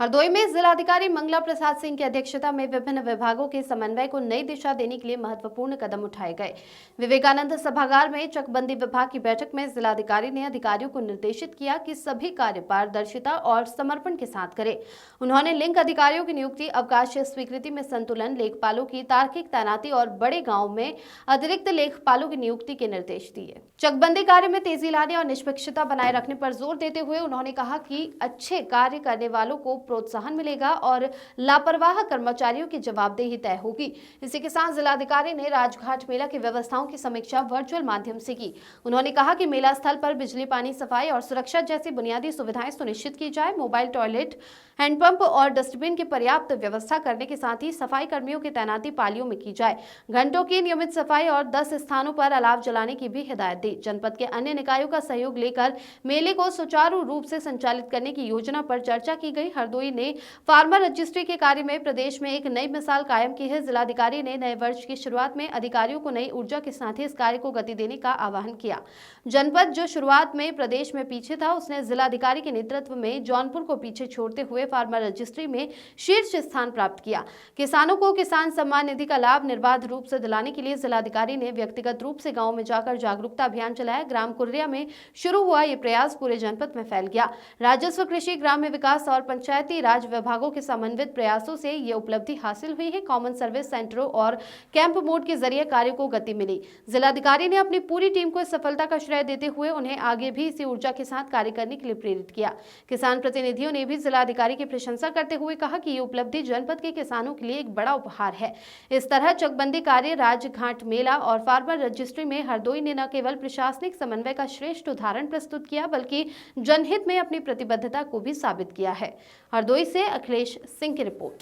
हरदोई में जिलाधिकारी मंगला प्रसाद सिंह की अध्यक्षता में विभिन्न विभागों के समन्वय को नई दिशा देने के लिए महत्वपूर्ण कदम उठाए गए। विवेकानंद सभागार में चकबंदी विभाग की बैठक में जिलाधिकारी ने अधिकारियों को निर्देशित किया कि सभी कार्य पारदर्शिता और समर्पण के साथ करें। उन्होंने लिंक अधिकारियों की नियुक्ति, अवकाश स्वीकृति में संतुलन, लेखपालों की तार्किक तैनाती और बड़े गाँव में अतिरिक्त लेखपालों की नियुक्ति के निर्देश दिए। चकबंदी कार्य में तेजी लाने और निष्पक्षता बनाए रखने पर जोर देते हुए उन्होंने कहा कि अच्छे कार्य करने वालों को प्रोत्साहन मिलेगा और लापरवाह कर्मचारियों की जवाबदेही तय होगी। इसी के साथ जिलाधिकारी ने राजघाट मेला की व्यवस्थाओं की समीक्षा वर्चुअल माध्यम से की। उन्होंने कहा कि मेला स्थल पर बिजली, पानी, सफाई और सुरक्षा जैसी बुनियादी सुविधाएं सुनिश्चित की जाए। मोबाइल टॉयलेट, हैंडपंप और डस्टबिन की पर्याप्त व्यवस्था करने के साथ ही सफाई कर्मियों की तैनाती पालियों में की जाए। घंटों की नियमित सफाई और 10 स्थानों पर अलाव जलाने की भी हिदायत दी। जनपद के अन्य निकायों का सहयोग लेकर मेले को सुचारू रूप से संचालित करने की योजना पर चर्चा की गई। हरदोई ने फार्मर रजिस्ट्री के कार्य में प्रदेश में एक नई मिसाल कायम की है। जिलाधिकारी ने नए वर्ष की शुरुआत में अधिकारियों को नई ऊर्जा के साथ ही इस कार्य को गति देने का आह्वान किया। जनपद जो शुरुआत में प्रदेश में पीछे था, उसने जिलाधिकारी के नेतृत्व में जौनपुर को पीछे छोड़ते हुए फार्मर रजिस्ट्री में शीर्ष स्थान प्राप्त किया। किसानों को किसान सम्मान निधि का लाभ निर्बाध रूप से दिलाने के लिए जिलाधिकारी ने व्यक्तिगत रूप से गांव में जाकर जागरूकता अभियान चलाया। ग्राम कुर्रिया में शुरू हुआ ये प्रयास पूरे जनपद में फैल गया। राजस्व, कृषि, ग्राम्य विकास और पंचायती राज विभागों के समन्वित प्रयासों से ये उपलब्धि हासिल हुई है। कॉमन सर्विस सेंटरों और कैंप मोड के जरिए कार्य को गति मिली। जिलाधिकारी ने अपनी पूरी टीम को इस सफलता का श्रेय देते हुए उन्हें आगे भी इसी ऊर्जा के साथ कार्य करने के लिए प्रेरित किया। किसान प्रतिनिधियों ने भी जिलाधिकारी की प्रशंसा करते हुए कहा कि ये उपलब्धि जनपद के किसानों के लिए एक बड़ा उपहार है। इस तरह चकबंदी कार्य, राजघाट मेला और फार्मर रजिस्ट्री में हरदोई ने न केवल प्रशासनिक समन्वय का श्रेष्ठ उदाहरण प्रस्तुत किया, बल्कि जनहित में अपनी प्रतिबद्धता को भी साबित किया है। हरदोई से अखिलेश सिंह की रिपोर्ट।